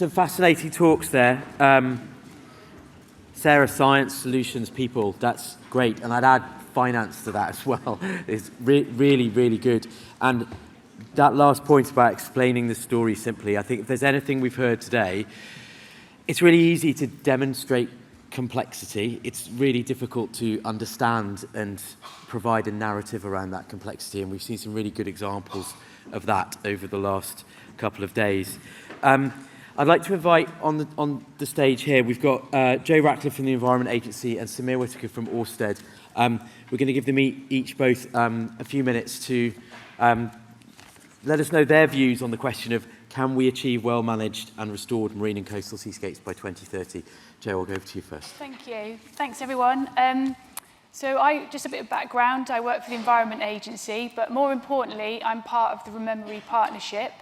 some fascinating talks there. Sarah, science, solutions, people, that's great. And I'd add finance to that as well. It's really, really good. And that last point about explaining the story simply, I think if there's anything we've heard today, it's really easy to demonstrate complexity. It's really difficult to understand and provide a narrative around that complexity. And we've seen some really good examples of that over the last couple of days. I'd like to invite on the stage here, we've got Joe Ratcliffe from the Environment Agency and Samir Whitaker from Ørsted. We're going to give them each both a few minutes to let us know their views on the question of can we achieve well-managed and restored marine and coastal seascapes by 2030? Joe, I'll go over to you first. Thank you. Thanks, everyone. So just a bit of background. I work for the Environment Agency, but more importantly, I'm part of the Rememory Partnership.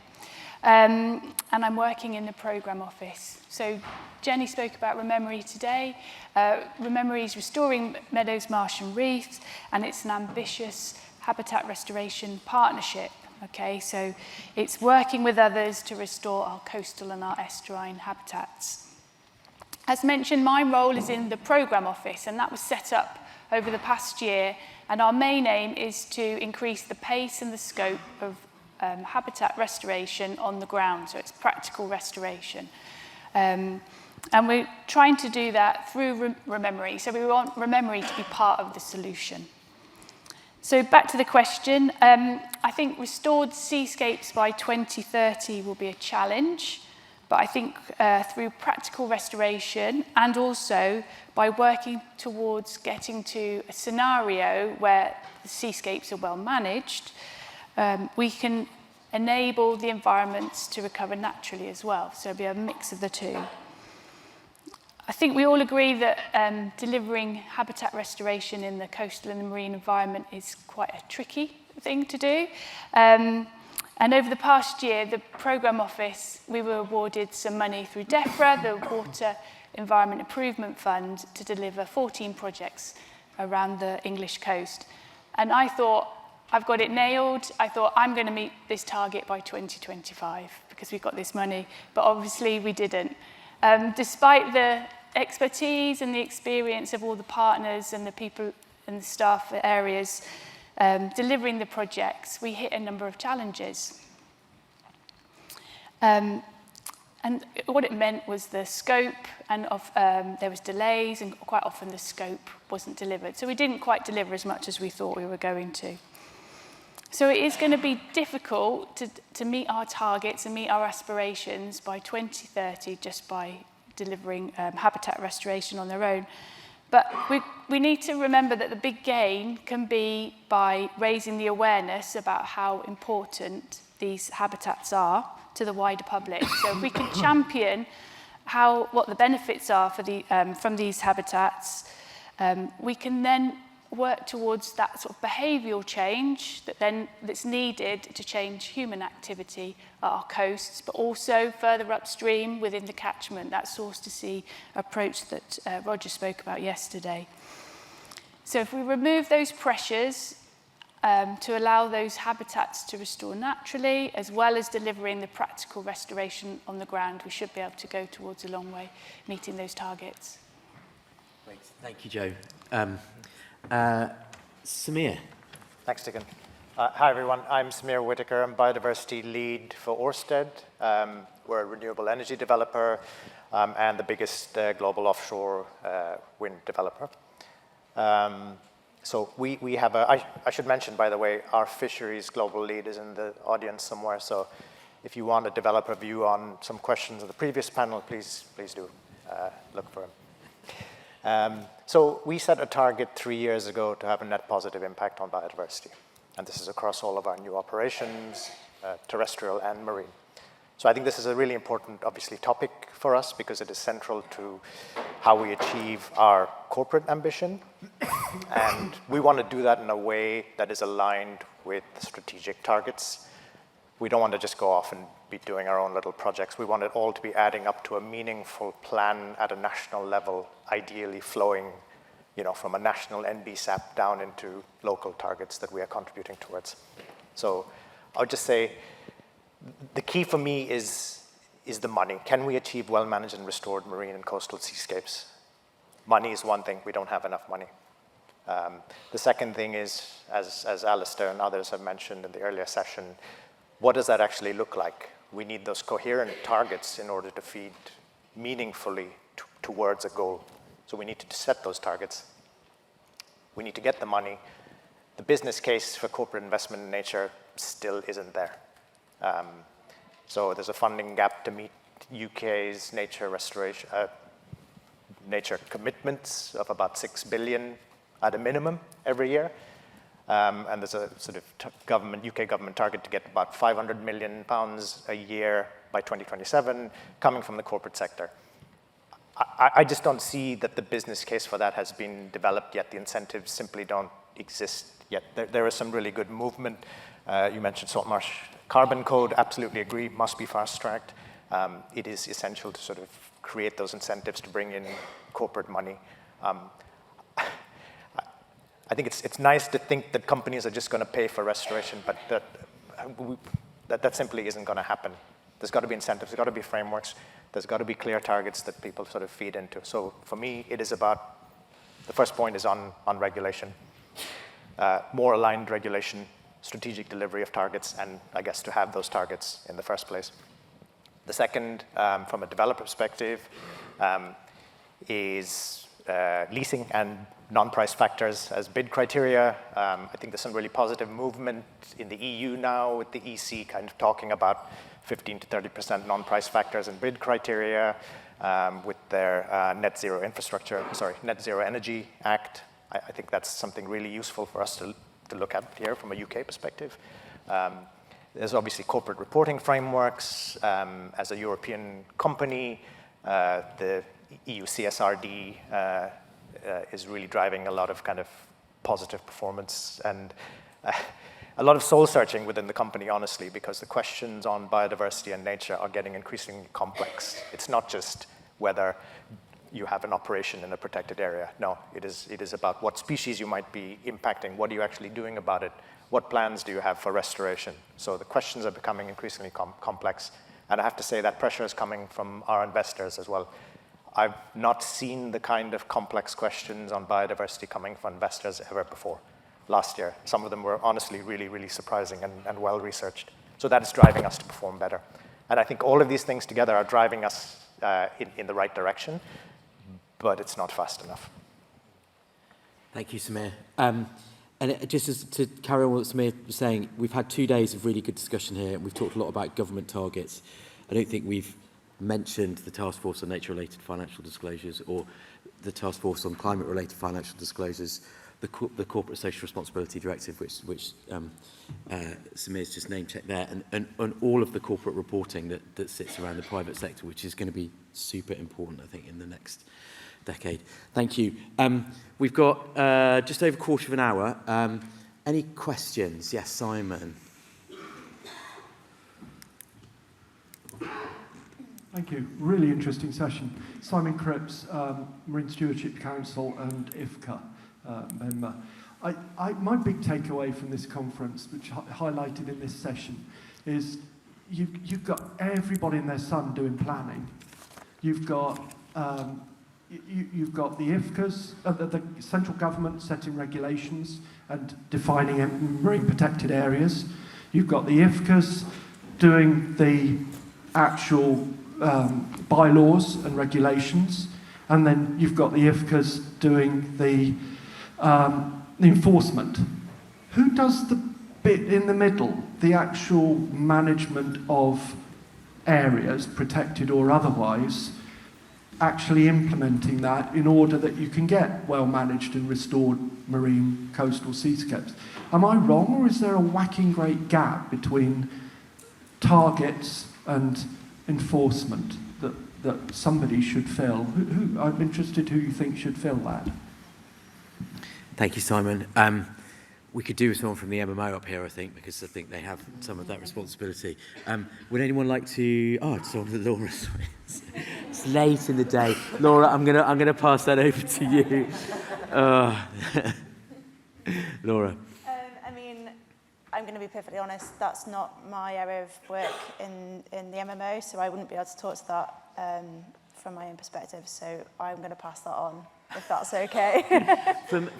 And I'm working in the programme office. So Jenny spoke about Rememory today. Rememory is restoring meadows, marsh and reefs, and it's an ambitious habitat restoration partnership. Okay, so it's working with others to restore our coastal and our estuarine habitats. As mentioned, my role is in the programme office, and that was set up over the past year, and our main aim is to increase the pace and the scope of habitat restoration on the ground, so it's practical restoration. And we're trying to do that through Rememory, so we want Rememory to be part of the solution. So back to the question, I think restored seascapes by 2030 will be a challenge, but I think through practical restoration and also by working towards getting to a scenario where the seascapes are well managed, we can enable the environments to recover naturally as well. So it'll be a mix of the two. I think we all agree that delivering habitat restoration in the coastal and the marine environment is quite a tricky thing to do. And over the past year, the programme office, we were awarded some money through DEFRA, the Water Environment Improvement Fund, to deliver 14 projects around the English coast. And I thought, I've got it nailed. I thought I'm going to meet this target by 2025 because we got this money, but obviously we didn't. Despite the expertise and the experience of all the partners and the people and the staff areas delivering the projects, we hit a number of challenges. And what it meant was the scope, and there was delays, and quite often the scope wasn't delivered. So we didn't quite deliver as much as we thought we were going to. So it is going to be difficult to meet our targets and meet our aspirations by 2030 just by delivering habitat restoration on their own. But we need to remember that the big gain can be by raising the awareness about how important these habitats are to the wider public. So if we can champion what the benefits are from these habitats, we can then work towards that sort of behavioural change that's needed to change human activity at our coasts, but also further upstream within the catchment, that source-to-sea approach that Roger spoke about yesterday. So if we remove those pressures to allow those habitats to restore naturally, as well as delivering the practical restoration on the ground, we should be able to go towards a long way meeting those targets. Great. Thank you, Joe. Samir. Thanks, Dickon. Hi, everyone. I'm Samir Whitaker. I'm biodiversity lead for Ørsted. We're a renewable energy developer and the biggest global offshore wind developer. So we have I should mention, by the way, our fisheries global lead is in the audience somewhere. So if you want to develop a view on some questions of the previous panel, please do look for him. So we set a target 3 years ago to have a net positive impact on biodiversity. And this is across all of our new operations, terrestrial and marine. So I think this is a really important, obviously, topic for us because it is central to how we achieve our corporate ambition. And we want to do that in a way that is aligned with the strategic targets. We don't want to just go off and be doing our own little projects. We want it all to be adding up to a meaningful plan at a national level, ideally flowing, from a national NBSAP down into local targets that we are contributing towards. So I would just say the key for me is is the money. Can we achieve well-managed and restored marine and coastal seascapes? Money is one thing. We don't have enough money. The second thing is, as Alistair and others have mentioned in the earlier session, what does that actually look like? We need those coherent targets in order to feed meaningfully towards a goal. So we need to set those targets. We need to get the money. The business case for corporate investment in nature still isn't there. So there's a funding gap to meet UK's nature restoration, nature commitments of about 6 billion at a minimum every year. And there's a sort of UK government target to get about £500 million a year by 2027 coming from the corporate sector. I just don't see that the business case for that has been developed yet. The incentives simply don't exist yet. There is some really good movement. You mentioned salt marsh carbon code, absolutely agree, must be fast-tracked. It is essential to sort of create those incentives to bring in corporate money. I think it's nice to think that companies are just going to pay for restoration, but that simply isn't going to happen. There's got to be incentives, there's got to be frameworks, there's got to be clear targets that people sort of feed into. So for me, it is about, the first point is on regulation. More aligned regulation, strategic delivery of targets, and I guess to have those targets in the first place. The second, from a developer perspective, is leasing and non-price factors as bid criteria. I think there's some really positive movement in the EU now with the EC kind of talking about 15 to 30% non-price factors and bid criteria with their Net Zero Energy Act. I think that's something really useful for us to look at here from a UK perspective. There's obviously corporate reporting frameworks. As a European company, the EU CSRD is really driving a lot of kind of positive performance and a lot of soul searching within the company, honestly, because the questions on biodiversity and nature are getting increasingly complex. It's not just whether you have an operation in a protected area. No, it is about what species you might be impacting, what are you actually doing about it, what plans do you have for restoration. So the questions are becoming increasingly complex, and I have to say that pressure is coming from our investors as well. I've not seen the kind of complex questions on biodiversity coming from investors ever before. Last year, some of them were honestly really, really surprising and well-researched. So that is driving us to perform better. And I think all of these things together are driving us in the right direction, but it's not fast enough. Thank you, Samir. And just as to carry on what Samir was saying, we've had 2 days of really good discussion here. We've talked a lot about government targets. I don't think we've mentioned the Task Force on Nature-Related Financial Disclosures or the Task Force on Climate-Related Financial Disclosures, the Corporate Social Responsibility Directive, which Samir's just name-checked there, and all of the corporate reporting that sits around the private sector, which is going to be super important, I think, in the next decade. Thank you. We've got just over a quarter of an hour. Any questions? Yes, Simon. Thank you. Really interesting session. Simon Cripps, Marine Stewardship Council and IFCA member. My big takeaway from this conference, which highlighted in this session, is you've got everybody and their son doing planning. You've got the IFCAs, the central government setting regulations and defining marine protected areas. You've got the IFCAs doing the actual bylaws and regulations, and then you've got the IFCAs doing the enforcement. Who does the bit in the middle, the actual management of areas, protected or otherwise, actually implementing that in order that you can get well-managed and restored marine coastal seascapes? Am I wrong, or is there a whacking great gap between targets and enforcement that somebody should fill? Who I'm interested who you think should fill that. Thank you, Simon. We could do with someone from the MMO up here, I think, because I think they have some of that responsibility. Would anyone like to? Oh, it's on to Laura. Sorry. It's late in the day. Laura, I'm gonna pass that over to you. Laura. I mean, I'm going to be be perfectly honest, that's not my area of work in the MMO, so I wouldn't be able to talk to that from my own perspective. So I'm going to pass that on, if that's okay.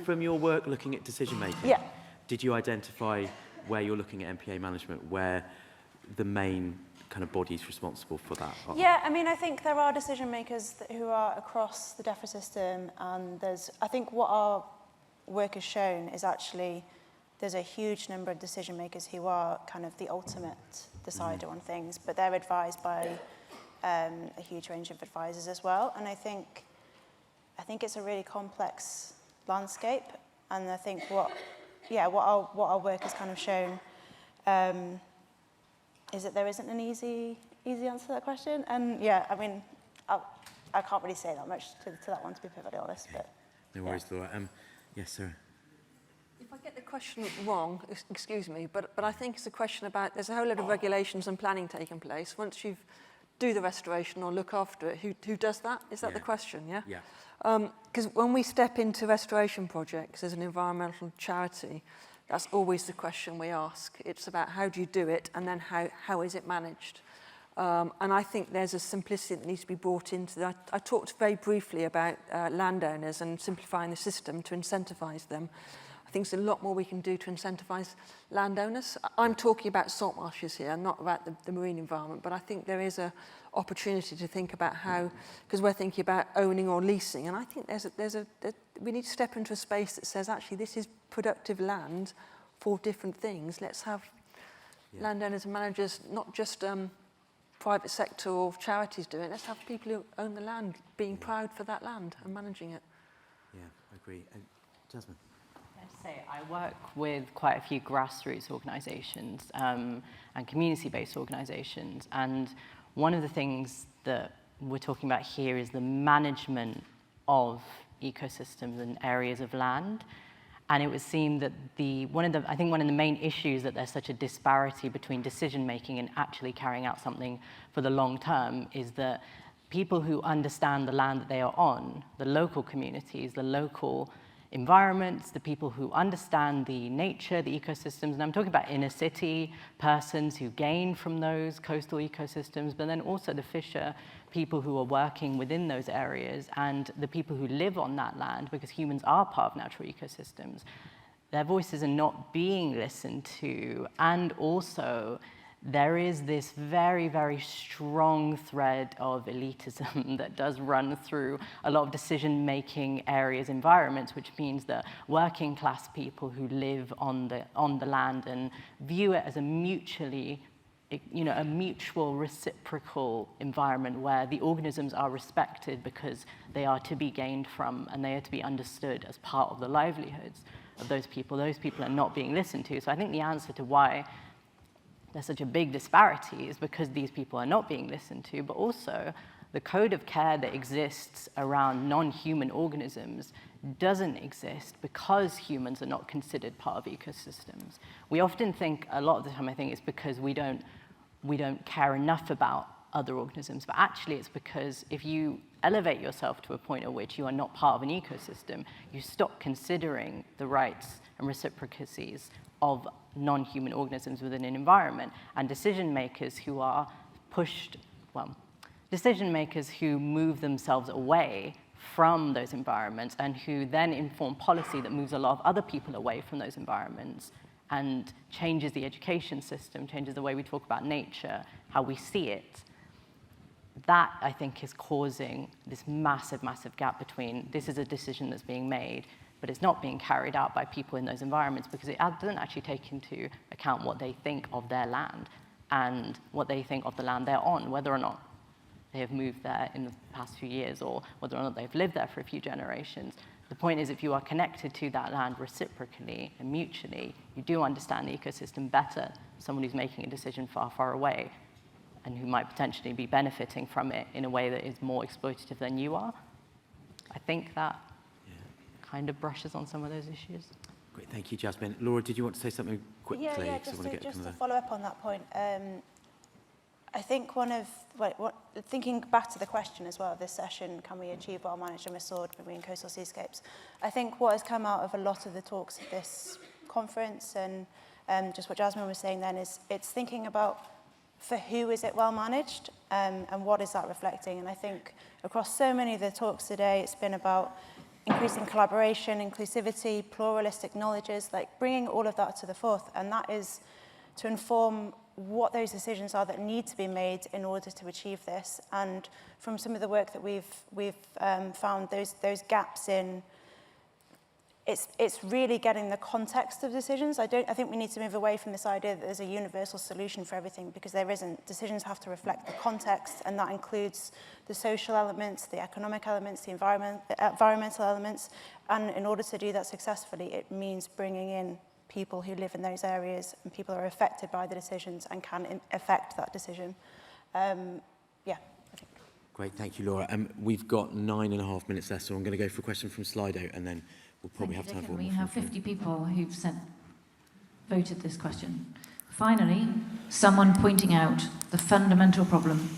From your work looking at decision making, Yeah. did you identify where you're looking at MPA management, where the main kind of bodies responsible for that are? Yeah, I mean, I think there are decision makers who are across the DEFRA system, and I think what our work has shown is actually there's a huge number of decision makers who are kind of the ultimate decider on things, but they're advised by a huge range of advisors as well. And I think it's a really complex landscape, and I think what our work has kind of shown is that there isn't an easy answer to that question. And yeah, I mean, I can't really say that much to that one, to be perfectly honest. But no worries, Laura. Yes, sir. If I get the question wrong, excuse me, but I think it's a question about, there's a whole lot of regulations and planning taking place. Once you do the restoration or look after it, who does that? Is that the question, yeah? Yeah. Because when we step into restoration projects as an environmental charity, that's always the question we ask. It's about how do you do it, and then how is it managed? And I think there's a simplicity that needs to be brought into that. I talked very briefly about landowners and simplifying the system to incentivise them. I think there's a lot more we can do to incentivise landowners. I'm talking about salt marshes here, not about the marine environment, but I think there is an opportunity to think about how, because we're thinking about owning or leasing, and I think we need to step into a space that says, actually, this is productive land for different things. Let's have landowners and managers, not just private sector or charities doing it. Let's have people who own the land being proud for that land and managing it. Yeah, I agree. Jasmine? Say I work with quite a few grassroots organisations and community-based organisations, and one of the things that we're talking about here is the management of ecosystems and areas of land. And it would seem that one of the main issues that there's such a disparity between decision making and actually carrying out something for the long term is that people who understand the land that they are on, the local communities, the local environments, the people who understand the nature, the ecosystems, and I'm talking about inner city persons who gain from those coastal ecosystems, but then also the fisher people who are working within those areas and the people who live on that land, because humans are part of natural ecosystems. Their voices are not being listened to, and also there is this very, very strong thread of elitism that does run through a lot of decision-making areas, environments, which means that working class people who live on the land and view it as a mutually, a mutual reciprocal environment where the organisms are respected because they are to be gained from and they are to be understood as part of the livelihoods of those people. Those people are not being listened to. So I think the answer to why there's such a big disparity is because these people are not being listened to, but also the code of care that exists around non-human organisms doesn't exist because humans are not considered part of ecosystems. We often think, a lot of the time I think it's because we don't care enough about other organisms, but actually it's because if you elevate yourself to a point at which you are not part of an ecosystem, you stop considering the rights and reciprocities of non-human organisms within an environment, and decision makers who move themselves away from those environments and who then inform policy that moves a lot of other people away from those environments and changes the education system, changes the way we talk about nature, how we see it. That, I think, is causing this massive, massive gap between this is a decision that's being made, but it's not being carried out by people in those environments because it doesn't actually take into account what they think of their land and what they think of the land they're on, whether or not they have moved there in the past few years or whether or not they've lived there for a few generations. The point is, if you are connected to that land reciprocally and mutually, you do understand the ecosystem better than someone who's making a decision far, far away and who might potentially be benefiting from it in a way that is more exploitative than you are. I think that kind of brushes on some of those issues. Great, thank you, Jasmine. Laura, did you want to say something quickly? Yeah, just to follow up on that point. I think thinking back to the question as well of this session, can we achieve well-managed and restored marine coastal seascapes? I think what has come out of a lot of the talks at this conference and just what Jasmine was saying then, is it's thinking about for who is it well managed, and what is that reflecting. And I think across so many of the talks today, it's been about increasing collaboration, inclusivity, pluralistic knowledges, like bringing all of that to the forth. And that is to inform what those decisions are that need to be made in order to achieve this. And from some of the work that we've found, those gaps in, it's really getting the context of decisions. I think we need to move away from this idea that there's a universal solution for everything, because there isn't. Decisions have to reflect the context, and that includes the social elements, the economic elements, the environmental elements. And in order to do that successfully, it means bringing in people who live in those areas and people who are affected by the decisions and can affect that decision. I think. Great, thank you, Laura. We've got 9.5 minutes left, so I'm going to go for a question from Slido, and then we'll probably have time for one more. We have 50 people who've voted this question. Finally, someone pointing out the fundamental problem.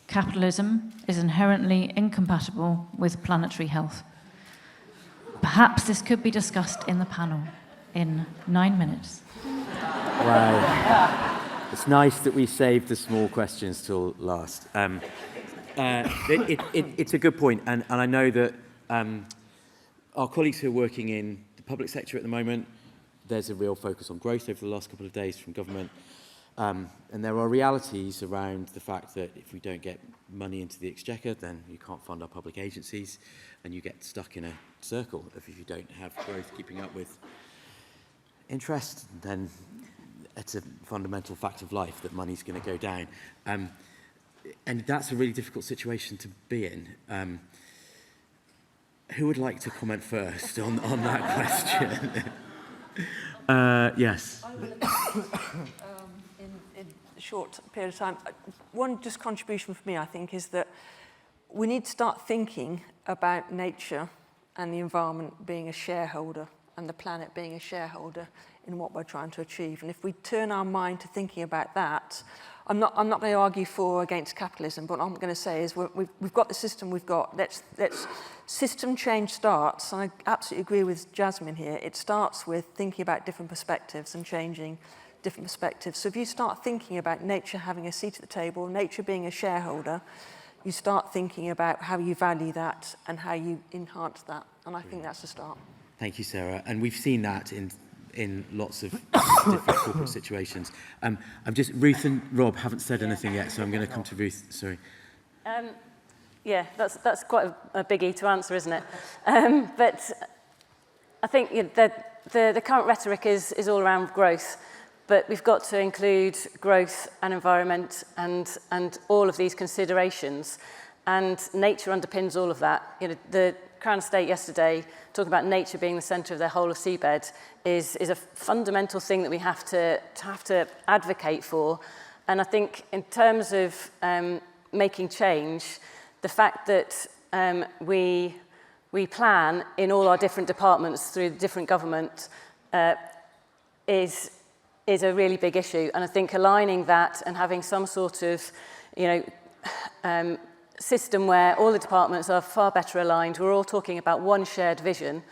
Capitalism is inherently incompatible with planetary health. Perhaps this could be discussed in the panel in 9 minutes. Wow. It's nice that we saved the small questions till last. It's a good point, and I know that our colleagues who are working in the public sector at the moment, there's a real focus on growth over the last couple of days from government. And there are realities around the fact that if we don't get money into the exchequer, then you can't fund our public agencies, and you get stuck in a circle if you don't have growth keeping up with interest. Then it's a fundamental fact of life that money's going to go down. And that's a really difficult situation to be in. Who would like to comment first on that question? Yes. I will, in a short period of time. One just contribution for me, I think, is that we need to start thinking about nature and the environment being a shareholder and the planet being a shareholder in what we're trying to achieve. And if we turn our mind to thinking about that, I'm not going to argue for or against capitalism, but what I'm going to say is we've got the system we've got. Let's system change starts, and I absolutely agree with Jasmine here. It starts with thinking about different perspectives and changing different perspectives. So if you start thinking about nature having a seat at the table, nature being a shareholder, you start thinking about how you value that and how you enhance that. And I think that's the start. Thank you, Sarah. And we've seen that in lots of different corporate situations. Ruth and Rob haven't said anything yet, so I'm going to come to Ruth. Sorry. Yeah, that's quite a biggie to answer, isn't it? But I think the current rhetoric is all around growth, but we've got to include growth and environment and all of these considerations. And nature underpins all of that. The Crown Estate yesterday, talking about nature being the centre of their whole of seabed, is a fundamental thing that we have to advocate for. And I think in terms of making change, the fact that we plan in all our different departments through different government is a really big issue. And I think aligning that and having some sort of, system where all the departments are far better aligned, we're all talking about one shared vision,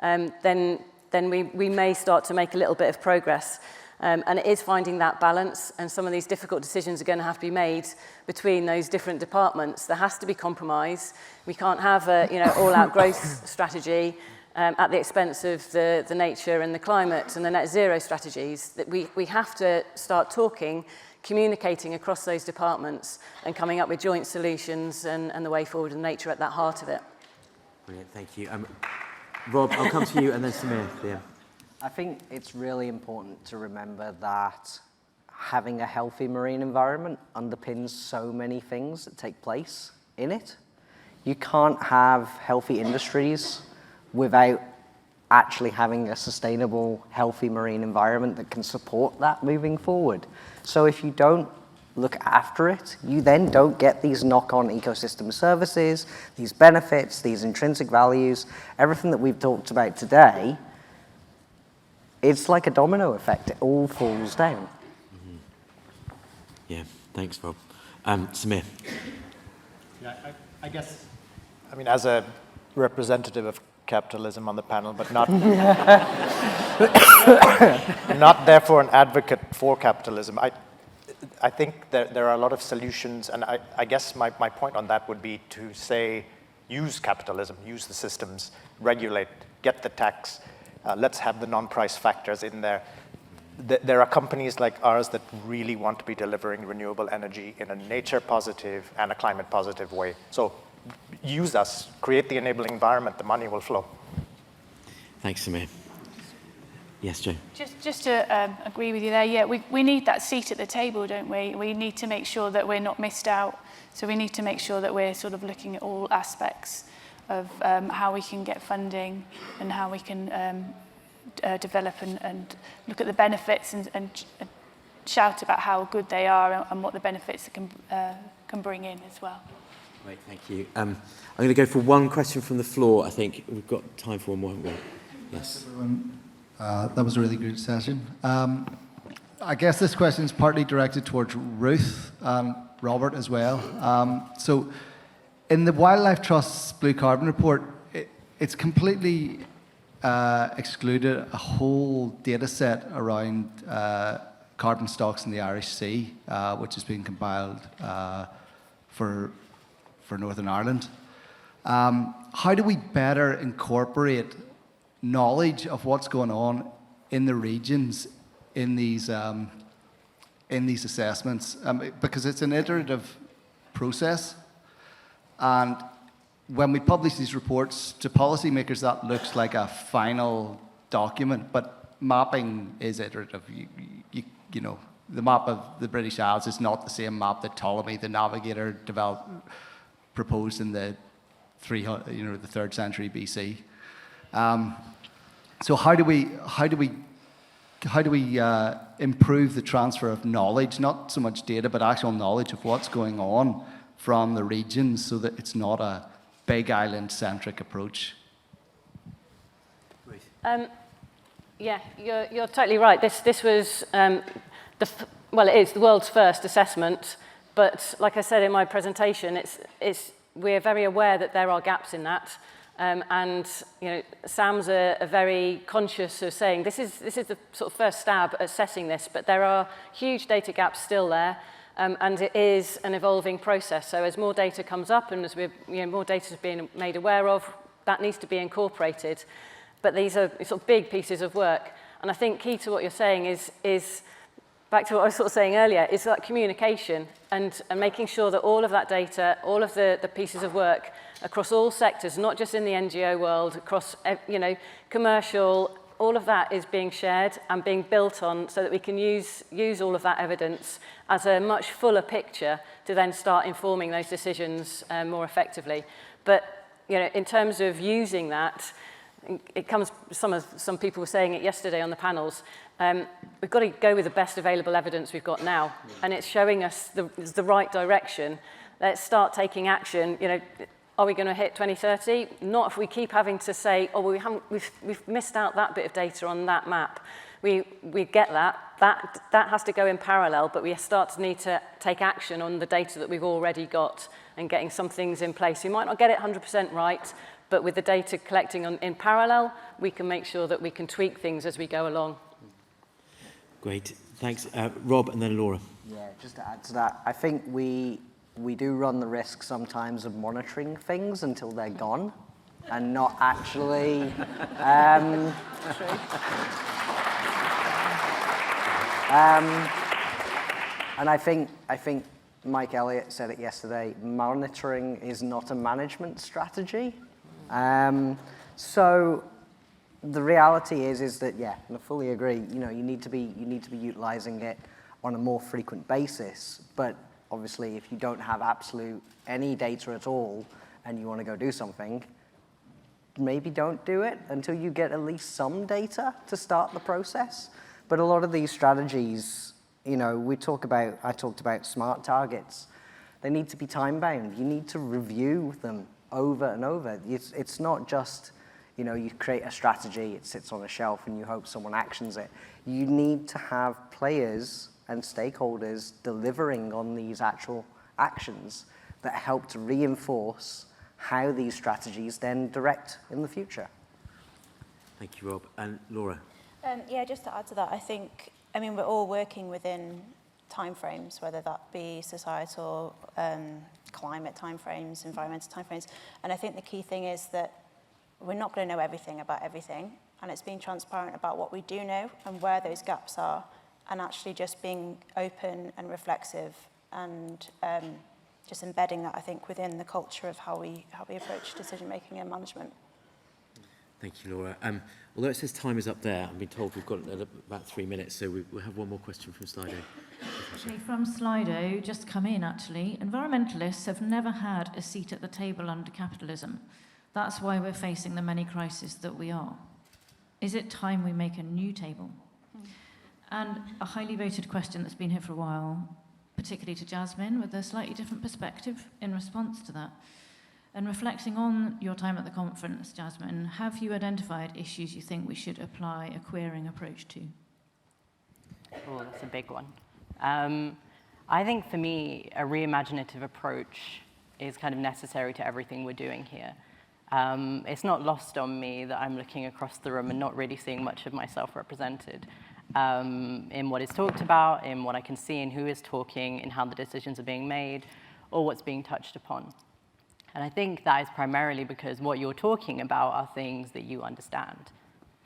then we may start to make a little bit of progress. And it is finding that balance, and some of these difficult decisions are going to have to be made between those different departments. There has to be compromise. We can't have a all-out growth strategy at the expense of the nature and the climate and the net zero strategies. That we have to start talking, communicating across those departments and coming up with joint solutions and the way forward, and nature at that heart of it. Brilliant, thank you. Rob, I'll come to you and then Samir. Yeah. I think it's really important to remember that having a healthy marine environment underpins so many things that take place in it. You can't have healthy industries without actually having a sustainable, healthy marine environment that can support that moving forward. So if you don't look after it, you then don't get these knock-on ecosystem services, these benefits, these intrinsic values, everything that we've talked about today. It's like a domino effect. It all falls down. Mm-hmm. Yeah, thanks, Rob. Samir. Yeah, I guess, as a representative of capitalism on the panel, but not not therefore an advocate for capitalism. I think that there are a lot of solutions, and I guess my point on that would be to say, use capitalism, use the systems, regulate, get the tax, let's have the non-price factors in there. There are companies like ours that really want to be delivering renewable energy in a nature positive and a climate positive way. So use us, create the enabling environment, the money will flow. Thanks, Samir. Yes, Joe. Just to agree with you there, yeah, we need that seat at the table, don't we? We need to make sure that we're not missed out. So we need to make sure that we're sort of looking at all aspects of how we can get funding and how we can develop and look at the benefits and shout about how good they are and what the benefits can bring in as well. Great, thank you. I'm going to go for one question from the floor. I think we've got time for one more, haven't we? Yes. Thanks, everyone. That was a really good session. I guess this question is partly directed towards Ruth and Robert as well. So in the Wildlife Trust's Blue Carbon Report, it's completely excluded a whole data set around carbon stocks in the Irish Sea, which has been compiled for Northern Ireland. How do we better incorporate knowledge of what's going on in the regions in these assessments? Because it's an iterative process, and when we publish these reports to policymakers, that looks like a final document, but mapping is iterative. You know, the map of the British Isles is not the same map that Ptolemy, the navigator, proposed in the 3rd century BC. So how do we improve the transfer of knowledge, not so much data, but actual knowledge of what's going on from the regions, so that it's not a big island-centric approach? Yeah, you're totally right. This was it is the world's first assessment, but like I said in my presentation, we're very aware that there are gaps in that. And you know, Sam's a very conscious of saying this is the sort of first stab at assessing this, but there are huge data gaps still there, and it is an evolving process. So as more data comes up and as more data is being made aware of, that needs to be incorporated. But these are sort of big pieces of work, and I think key to what you're saying is back to what I was sort of saying earlier, is that communication and making sure that all of that data, all of the pieces of work across all sectors, not just in the NGO world, across commercial, all of that is being shared and being built on so that we can use all of that evidence as a much fuller picture to then start informing those decisions more effectively. But in terms of using that, it comes, some people were saying it yesterday on the panels, we've got to go with the best available evidence we've got now, and it's showing us the right direction. Let's start taking action. Are we going to hit 2030? Not if we keep having to say, oh, well, we've missed out that bit of data on that map. We get that. That has to go in parallel, but we start to need to take action on the data that we've already got and getting some things in place. We might not get it 100% right, but with the data collecting in parallel, we can make sure that we can tweak things as we go along. Great. Thanks. Rob and then Laura. Yeah, just to add to that, I think we do run the risk sometimes of monitoring things until they're gone and not actually and I think Mike Elliott said it yesterday, monitoring is not a management strategy. So the reality is that, yeah, and I fully agree, you need to be utilizing it on a more frequent basis, but obviously if you don't have absolute any data at all and you want to go do something, maybe don't do it until you get at least some data to start the process. But a lot of these strategies, I talked about SMART targets. They need to be time-bound. You need to review them over and over. It's not just, you create a strategy, it sits on a shelf and you hope someone actions it. You need to have players and stakeholders delivering on these actual actions that help to reinforce how these strategies then direct in the future. Thank you, Rob. And Laura? Yeah, just to add to that, I mean, we're all working within timeframes, whether that be societal, climate timeframes, environmental timeframes. And I think the key thing is that we're not going to know everything about everything. And it's being transparent about what we do know and where those gaps are, and actually just being open and reflexive and just embedding that, I think, within the culture of how we approach decision-making and management. Thank you, Laura. Although it says time is up there, I've been told we've got about 3 minutes, so we'll have one more question from Slido. Okay, from Slido, just come in actually. Environmentalists have never had a seat at the table under capitalism. That's why we're facing the many crises that we are. Is it time we make a new table? And a highly voted question that's been here for a while, particularly to Jasmine, with a slightly different perspective in response to that. And reflecting on your time at the conference, Jasmine, have you identified issues you think we should apply a queering approach to? Oh, that's a big one. I think for me, a reimaginative approach is kind of necessary to everything we're doing here. It's not lost on me that I'm looking across the room and not really seeing much of myself represented in what is talked about, in what I can see in who is talking, in how the decisions are being made, or what's being touched upon. And I think that is primarily because what you're talking about are things that you understand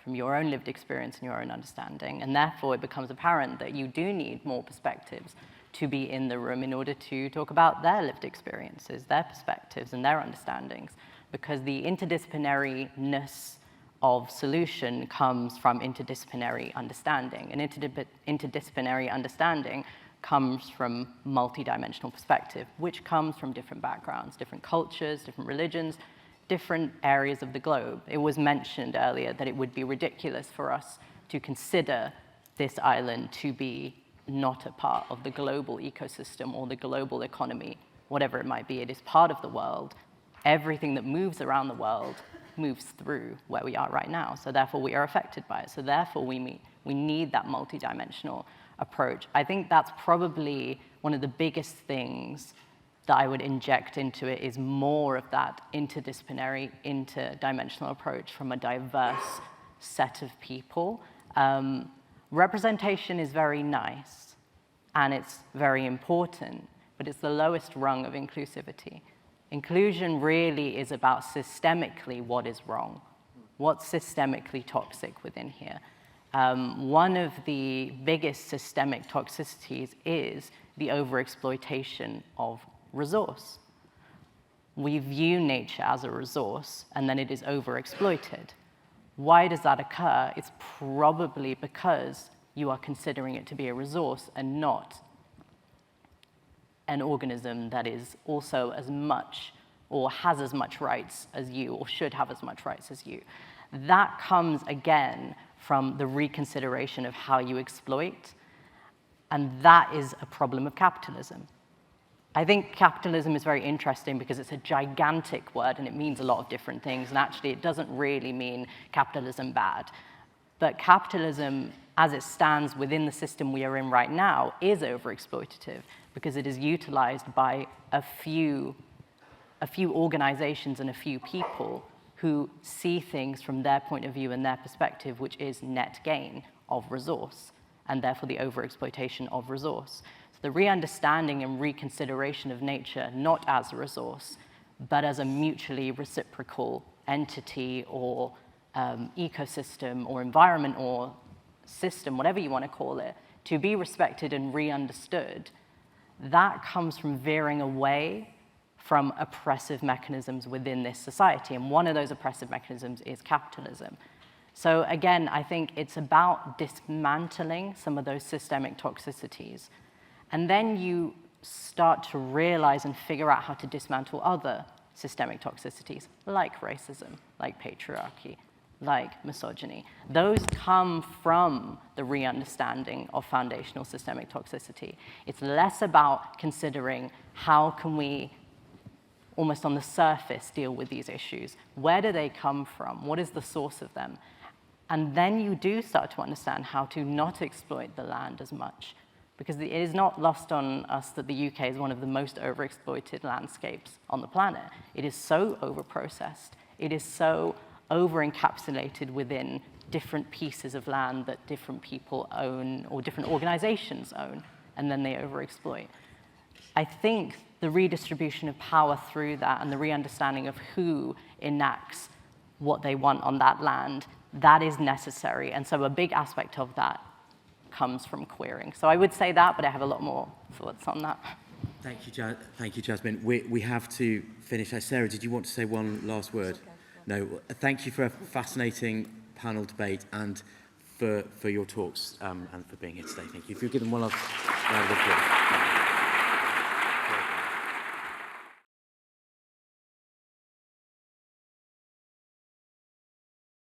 from your own lived experience and your own understanding. And therefore, it becomes apparent that you do need more perspectives to be in the room in order to talk about their lived experiences, their perspectives, and their understandings. Because the interdisciplinariness of solution comes from interdisciplinary understanding. And interdisciplinary understanding comes from multidimensional perspective, which comes from different backgrounds, different cultures, different religions, different areas of the globe. It was mentioned earlier that it would be ridiculous for us to consider this island to be not a part of the global ecosystem or the global economy, whatever it might be. It is part of the world. Everything that moves around the world moves through where we are right now. So therefore, we are affected by it. So therefore, we need that multidimensional approach. I think that's probably one of the biggest things that I would inject into it, is more of that interdisciplinary, interdimensional approach from a diverse set of people. Representation is very nice, and it's very important, but it's the lowest rung of inclusivity. Inclusion really is about systemically what is wrong, what's systemically toxic within here. One of the biggest systemic toxicities is the overexploitation of resource. We view nature as a resource, and then it is overexploited. Why does that occur? It's probably because you are considering it to be a resource and not an organism that is also as much, or has as much rights as you, or should have as much rights as you. That comes, again, from the reconsideration of how you exploit, and that is a problem of capitalism. I think capitalism is very interesting because it's a gigantic word and it means a lot of different things, and actually it doesn't really mean capitalism bad. But capitalism, as it stands within the system we are in right now, is overexploitative because it is utilized by a few organizations and a few people who see things from their point of view and their perspective, which is net gain of resource, and therefore the overexploitation of resource. So the re-understanding and reconsideration of nature, not as a resource, but as a mutually reciprocal entity or ecosystem or environment or system, whatever you want to call it, to be respected and re-understood, that comes from veering away from oppressive mechanisms within this society. And one of those oppressive mechanisms is capitalism. So again, I think it's about dismantling some of those systemic toxicities. And then you start to realize and figure out how to dismantle other systemic toxicities, like racism, like patriarchy, like misogyny. Those come from the re-understanding of foundational systemic toxicity. It's less about considering how can we, almost on the surface, deal with these issues. Where do they come from? What is the source of them? And then you do start to understand how to not exploit the land as much. Because it is not lost on us that the UK is one of the most overexploited landscapes on the planet. It is so overprocessed. It is so over-encapsulated within different pieces of land that different people own or different organizations own, and then they overexploit. I think the redistribution of power through that and the re-understanding of who enacts what they want on that land, that is necessary. And so a big aspect of that comes from queering. So I would say that, but I have a lot more thoughts on that. Thank you, Jasmine. We have to finish. Sarah, did you want to say one last word? No. Thank you for a fascinating panel debate and for your talks and for being here today. Thank you. If you give them one last round of applause.